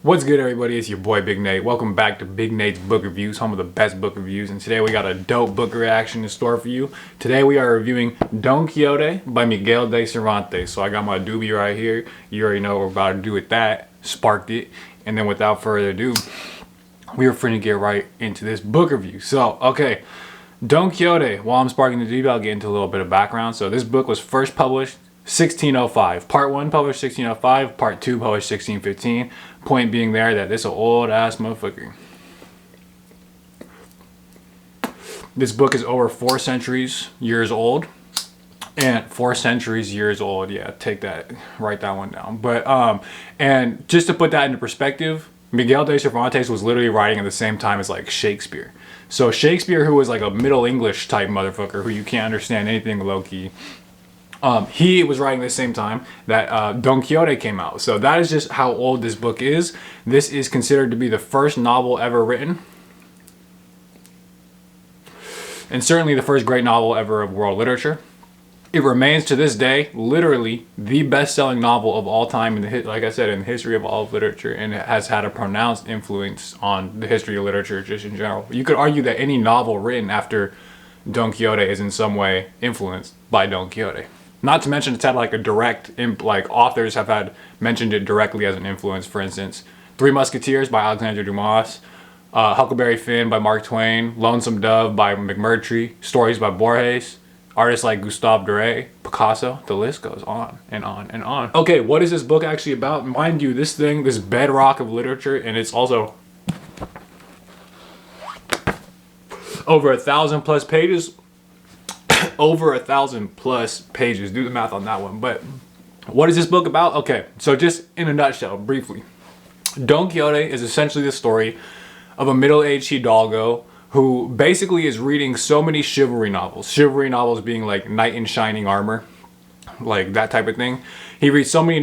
What's good, everybody? It's your boy Big Nate. Welcome back to Big Nate's Book Reviews, home of the best book reviews. And today we got a dope book reaction in store for you. Today we are reviewing Don Quixote by Miguel de Cervantes. So I got my doobie right here. You already know what we're about to do with that. Sparked it. And then without further ado, we are finna get right into this book review. So, okay. Don Quixote. While I'm sparking the doobie, I'll get into a little bit of background. So this book was first published 1605. Part 1 published 1605, Part 2 published 1615. Point being there that this is an old ass motherfucker. This book is over 4 centuries years old. And 4 centuries years old, yeah, take that, write that one down. But and just to put that into perspective, Miguel de Cervantes was literally writing at the same time as like Shakespeare. So Shakespeare, who was like a Middle English type motherfucker who you can't understand anything low-key, he was writing at the same time that Don Quixote came out. So that is just how old this book is. This is considered to be the first novel ever written. And certainly the first great novel ever of world literature. It remains to this day literally the best-selling novel of all time, like I said, in the history of all of literature. And it has had a pronounced influence on the history of literature just in general. You could argue that any novel written after Don Quixote is in some way influenced by Don Quixote. Not to mention it's had like a direct, like authors have had mentioned it directly as an influence. For instance, Three Musketeers by Alexander Dumas, Huckleberry Finn by Mark Twain, Lonesome Dove by McMurtry, stories by Borges, artists like Gustave Doré, Picasso, the list goes on and on and on. Okay, what is this book actually about? Mind you, this bedrock of literature, and it's also over 1,000 plus pages. Over 1,000 plus pages. Do the math on that one. But what is this book about? Okay, so just in a nutshell, briefly, Don Quixote is essentially the story of a middle-aged hidalgo who basically is reading so many chivalry novels. Chivalry novels being like knight in shining armor, like that type of thing. He reads so many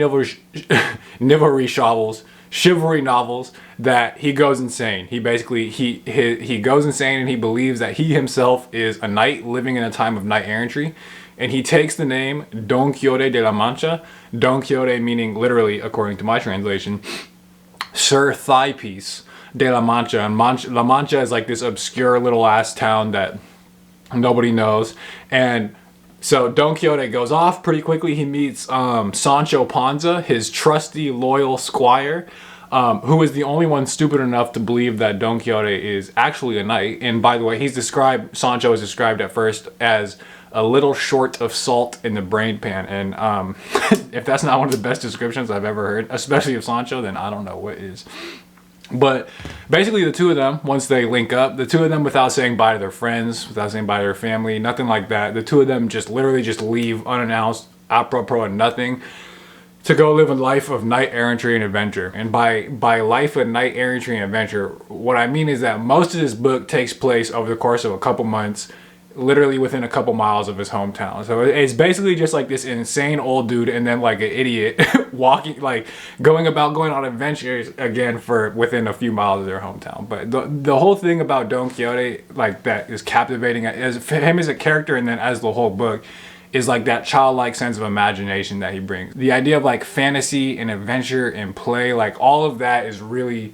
chivalry novels that he goes insane. He basically he goes insane, and he believes that he himself is a knight living in a time of knight errantry, and he takes the name Don Quixote de la Mancha. Don Quixote meaning literally, according to my translation, Sir Thigh Piece de la Mancha. And La Mancha is like this obscure little ass town that nobody knows. And so Don Quixote goes off pretty quickly. He meets Sancho Panza, his trusty, loyal squire, who is the only one stupid enough to believe that Don Quixote is actually a knight. And by the way, Sancho is described at first as a little short of salt in the brain pan. And if that's not one of the best descriptions I've ever heard, especially of Sancho, then I don't know what is. But basically the two of them, once they link up, the two of them, without saying bye to their friends, without saying bye to their family, nothing like that, the two of them just literally just leave unannounced, apropos and nothing, to go live a life of knight errantry and adventure. And by life of knight errantry and adventure, what I mean is that most of this book takes place over the course of a couple months, literally within a couple miles of his hometown. So it's basically just like this insane old dude and then like an idiot walking, like going on adventures again for within a few miles of their hometown. But the whole thing about Don Quixote, like, that is captivating as him as a character, and then as the whole book, is like that childlike sense of imagination that he brings. The idea of like fantasy and adventure and play, like all of that is really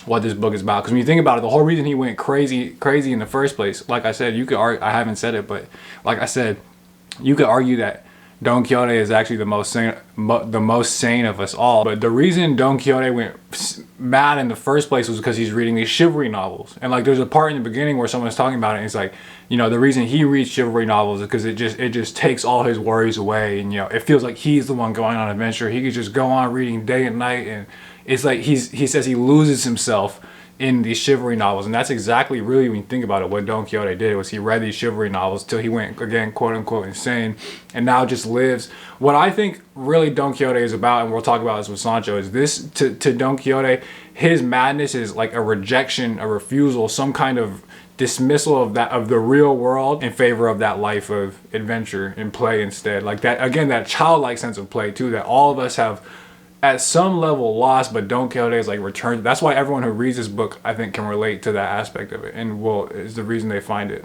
what this book is about. Because when you think about it, the whole reason he went crazy in the first place, like I said, you could argue, I haven't said it, but like I said, you could argue that Don Quixote is actually the most sane of us all. But the reason Don Quixote went mad in the first place was because he's reading these chivalry novels. And like there's a part in the beginning where someone's talking about it, and he's like, you know, the reason he reads chivalry novels is because it just takes all his worries away, and you know, it feels like he's the one going on adventure. He could just go on reading day and night, and it's like he says he loses himself in these chivalry novels. And that's exactly, really, when you think about it, what Don Quixote did was he read these chivalry novels till he went, again, quote unquote, insane, and now just lives. What I think really Don Quixote is about, and we'll talk about this with Sancho, is this, to Don Quixote, his madness is like a rejection, a refusal, some kind of dismissal of the real world in favor of that life of adventure and play instead. Like that, again, that childlike sense of play too, that all of us have at some level lost, but Don Quixote is like returned. That's why everyone who reads this book, I think, can relate to that aspect of it, and is the reason they find it,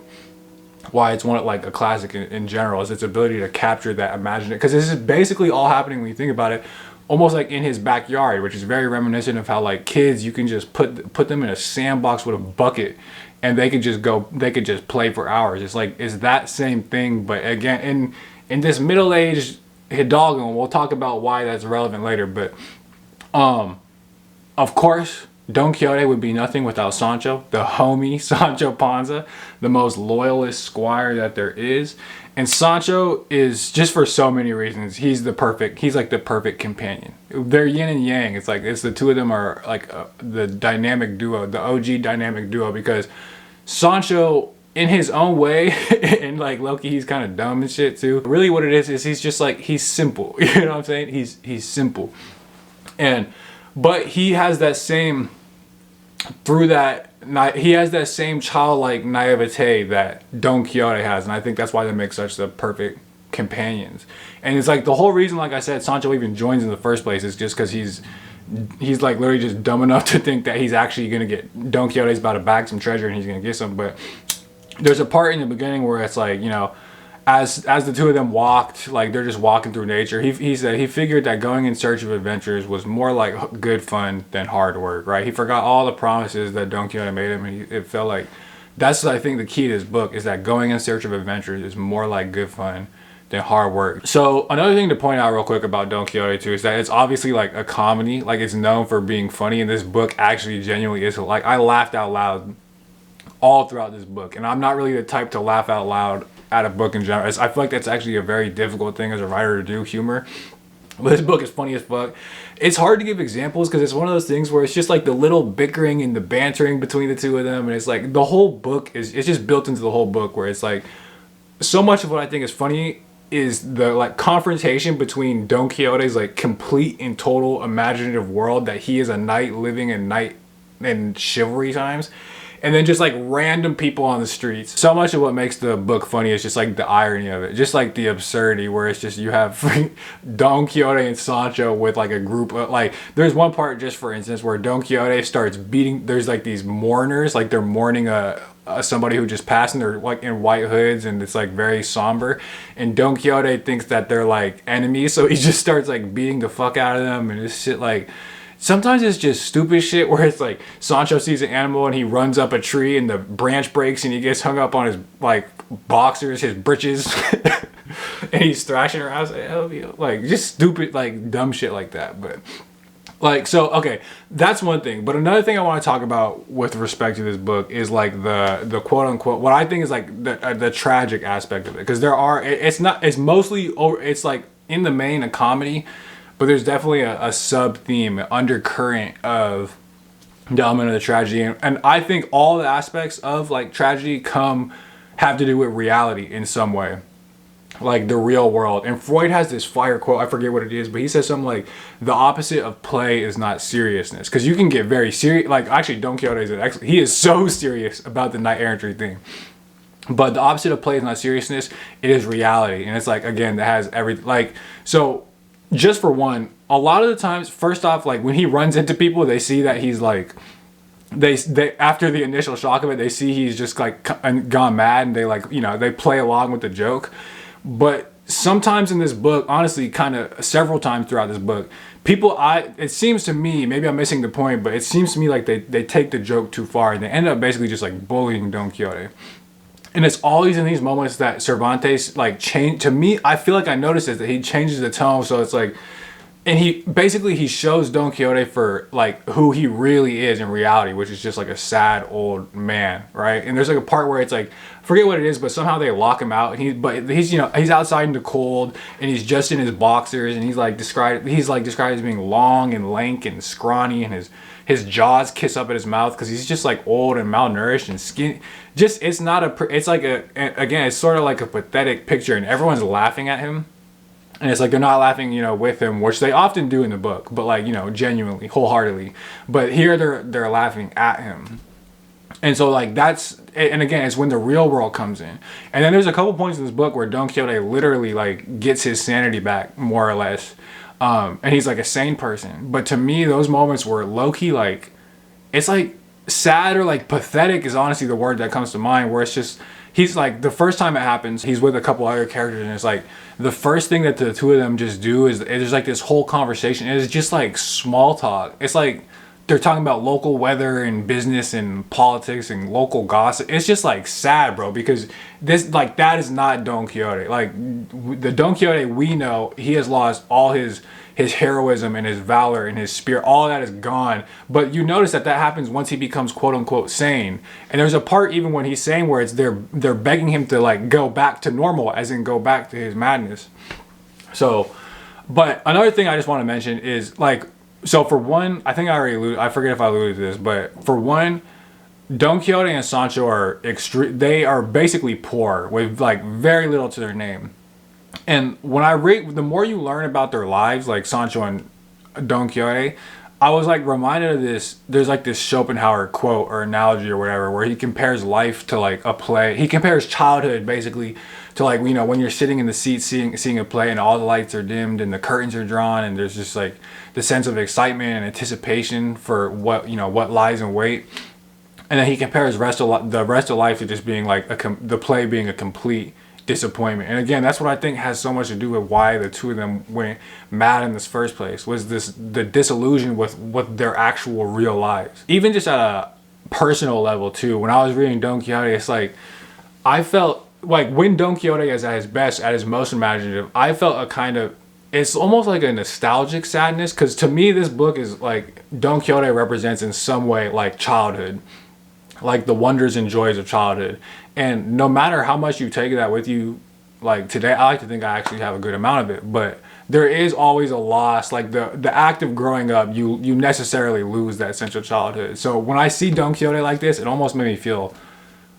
why it's one like a classic in general, is its ability to capture that imagination. Because this is basically all happening when you think about it almost like in his backyard, which is very reminiscent of how like kids, you can just put them in a sandbox with a bucket and they could just play for hours. It's like, it's that same thing, but again, in this middle-aged Hidalgo, and we'll talk about why that's relevant later, but of course, Don Quixote would be nothing without Sancho, the homie Sancho Panza, the most loyalist squire that there is. And Sancho is, just for so many reasons, he's like the perfect companion. They're yin and yang. It's like, it's the two of them are like the dynamic duo, the OG dynamic duo, because Sancho, in his own way, and like Loki, he's kind of dumb and shit too. Really what it is he's just like, he's simple. You know what I'm saying? He's simple. But he has that same, he has that same childlike naivete that Don Quixote has, and I think that's why they make such the perfect companions. And it's like the whole reason, like I said, Sancho even joins in the first place is just because he's like literally just dumb enough to think that he's actually gonna get, Don Quixote's about to bag some treasure and he's gonna get some. But there's a part in the beginning where it's like, you know, as the two of them walked, like they're just walking through nature, he said he figured that going in search of adventures was more like good fun than hard work, right? He forgot all the promises that Don Quixote made him, and it felt like that's, I think, the key to this book is that going in search of adventures is more like good fun than hard work. So another thing to point out real quick about Don Quixote too is that it's obviously like a comedy, like it's known for being funny, and this book actually genuinely is. Like, I laughed out loud all throughout this book, and I'm not really the type to laugh out loud at a book in general. I feel like that's actually a very difficult thing as a writer to do, humor. But this book is funny as fuck. It's hard to give examples because it's one of those things where it's just like the little bickering and the bantering between the two of them, and it's like the whole book it's just built into the whole book, where it's like so much of what I think is funny is the like confrontation between Don Quixote's like complete and total imaginative world that he is a knight living in chivalry times, and then just like random people on the streets. So much of what makes the book funny is just like the irony of it, just like the absurdity, where it's just you have Don Quixote and Sancho with like a group of, like, there's one part, just for instance, where Don Quixote starts beating, there's like these mourners, like they're mourning somebody who just passed, and they're like in white hoods and it's like very somber, and Don Quixote thinks that they're like enemies, so he just starts like beating the fuck out of them, and it's shit like, sometimes it's just stupid shit where it's like Sancho sees an animal and he runs up a tree and the branch breaks and he gets hung up on his like boxers, his britches, and he's thrashing around like just stupid, like dumb shit like that. But like, so okay, that's one thing. But another thing I want to talk about with respect to this book is like the quote unquote, what I think is like the tragic aspect of it, because it's mostly over, it's like in the main a comedy, but there's definitely a sub-theme, an undercurrent of the element of the tragedy. And I think all the aspects of like tragedy have to do with reality in some way, like the real world. And Freud has this fire quote, I forget what it is, but he says something like, the opposite of play is not seriousness. Because you can get very serious, like actually Don Quixote he is so serious about the knight errantry thing. But the opposite of play is not seriousness, it is reality. And it's like, again, that has everything, like, so just for one, a lot of the times, first off, like when he runs into people, they see that he's like, they after the initial shock of it, they see he's just like gone mad, and they like, you know, they play along with the joke. But sometimes in this book, honestly, kind of several times throughout this book, it seems to me, maybe I'm missing the point, but it seems to me like they take the joke too far, and they end up basically just like bullying Don Quixote. And it's always in these moments that Cervantes like change. To me, I feel like I noticed it, that he changes the tone. So it's like, and he shows Don Quixote for like who he really is in reality, which is just like a sad old man, right? And there's like a part where it's like, I forget what it is, but somehow they lock him out. And he's you know, he's outside in the cold, and he's just in his boxers, and he's described as being long and lank and scrawny, and his jaws kiss up at his mouth because he's just like old and malnourished and skinny. Just, it's like again, it's sort of like a pathetic picture, and everyone's laughing at him. And it's like they're not laughing, you know, with him, which they often do in the book, but like, you know, genuinely, wholeheartedly. But here they're laughing at him. And so like and again, it's when the real world comes in. And then there's a couple points in this book where Don Quixote literally like gets his sanity back, more or less. And he's like a sane person. But to me, those moments were low-key like, it's like sad or like pathetic is honestly the word that comes to mind, where it's just, he's like, the first time it happens, he's with a couple other characters, and it's like the first thing that the two of them just do is there's like this whole conversation, and it's just like small talk. It's like they're talking about local weather and business and politics and local gossip. It's just like sad, bro, because this, like, that is not Don Quixote. Like, the Don Quixote we know, he has lost all his heroism and his valor and his spirit. All of that is gone. But you notice that happens once he becomes quote unquote sane. And there's a part even when he's sane where it's they're begging him to like go back to normal, as in go back to his madness. So, but another thing I just want to mention is like, so for one, I think I forget if I alluded to this, but for one, Don Quixote and Sancho are they are basically poor with like very little to their name. And when I read, the more you learn about their lives, like Sancho and Don Quixote, I was like reminded of this. There's like this Schopenhauer quote or analogy or whatever, where he compares life to like a play. He compares childhood basically to like, you know, when you're sitting in the seat seeing a play and all the lights are dimmed and the curtains are drawn and there's just like the sense of excitement and anticipation for what, you know, what lies in wait. And then he compares the rest of life to just being like the play being a complete disappointment. And again, that's what I think has so much to do with why the two of them went mad in this first place, was the disillusion with their actual real lives. Even just at a personal level too, when I was reading Don Quixote, it's like I felt like when Don Quixote is at his best, at his most imaginative, I felt a kind of, it's almost like a nostalgic sadness, because to me this book is like Don Quixote represents in some way like childhood, like the wonders and joys of childhood. And no matter how much you take that with you, like today, I like to think I actually have a good amount of it, but there is always a loss. Like the act of growing up, you necessarily lose that sense of childhood. So when I see Don Quixote like this, it almost made me feel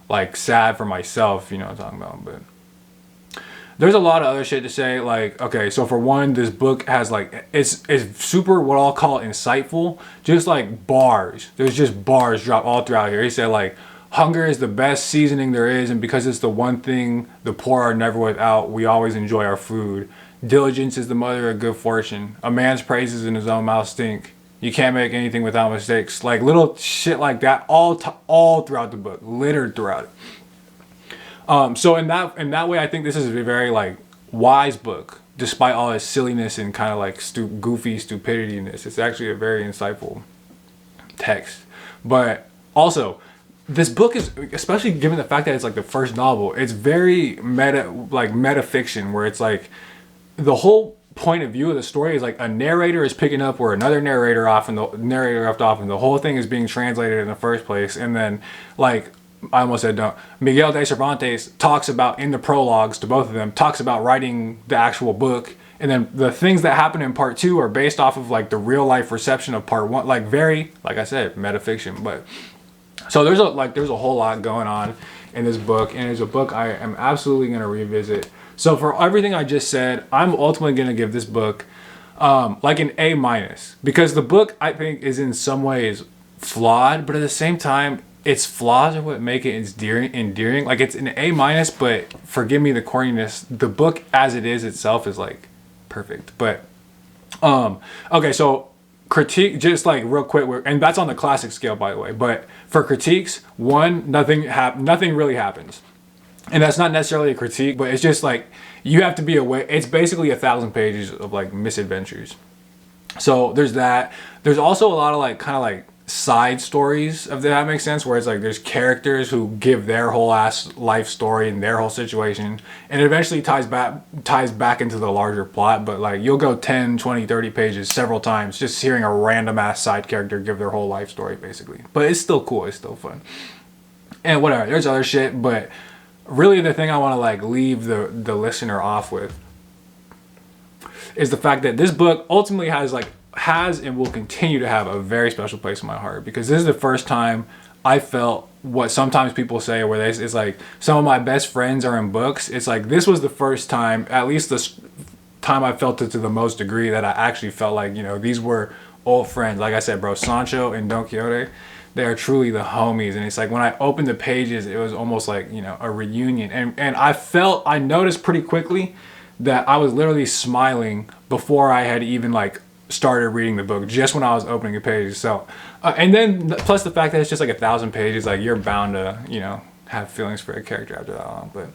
like sad for myself, you know what I'm talking about. But there's a lot of other shit to say. Like, okay, so for one, this book has like, it's super what I'll call insightful, just like bars. There's just bars drop all throughout here. He said like, hunger is the best seasoning there is, and because it's the one thing the poor are never without, we always enjoy our food. Diligence is the mother of good fortune. A man's praises in his own mouth stink. You can't make anything without mistakes. Like little shit like that, all throughout the book, littered throughout it. So in that way, I think this is a very like wise book, despite all its silliness and kind of like goofy stupidity-ness. It's actually a very insightful text. But also, this book is, especially given the fact that it's like the first novel, it's very meta fiction, where it's like the whole point of view of the story is like a narrator is picking up where another narrator off, and the narrator left off, and the whole thing is being translated in the first place. And then like I almost said don't, Miguel de Cervantes talks about in the prologues to both of them, talks about writing the actual book. And then the things that happen in part two are based off of like the real life reception of part one, like very, like I said, metafiction. But so there's a whole lot going on in this book, and it's a book I am absolutely going to revisit. So for everything I just said, I'm ultimately going to give this book like an A-, because the book I think is in some ways flawed, but at the same time, its flaws are what make it endearing. Like it's an A-, but forgive me the corniness, the book as it is itself is like perfect. But okay, so critique, just like real quick, and that's on the classic scale, by the way. But for critiques, one, nothing really happens, and that's not necessarily a critique, but it's just like you have to be aware. It's basically 1,000 pages of like misadventures. So there's that. There's also a lot of like kind of like side stories, if that makes sense, where it's like there's characters who give their whole ass life story and their whole situation, and it eventually ties back into the larger plot. But like you'll go 10, 20, 30 pages several times just hearing a random ass side character give their whole life story basically. But it's still cool, it's still fun. And whatever, there's other shit, but really the thing I want to like leave the listener off with is the fact that this book ultimately has and will continue to have a very special place in my heart, because this is the first time I felt what sometimes people say, where it's like some of my best friends are in books. It's like this was the first time, at least the time I felt it to the most degree, that I actually felt like, you know, these were old friends. Like I said, bro, Sancho and Don Quixote, they are truly the homies. And it's like when I opened the pages, it was almost like, you know, a reunion. And I noticed pretty quickly that I was literally smiling before I had even like started reading the book, just when I was opening the pages. So And then plus the fact that it's just like 1,000 pages, like you're bound to, you know, have feelings for a character after that long. But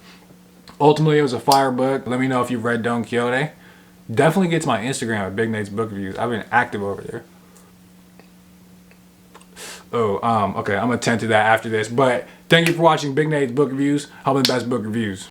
ultimately, it was a fire book. Let me know if you've read Don Quixote. Definitely get to my Instagram at Big Nate's Book Reviews. I've been active over there. Oh, okay, I'm gonna tend to that after this. But thank you for watching Big Nate's Book Reviews. Hoping the best book reviews.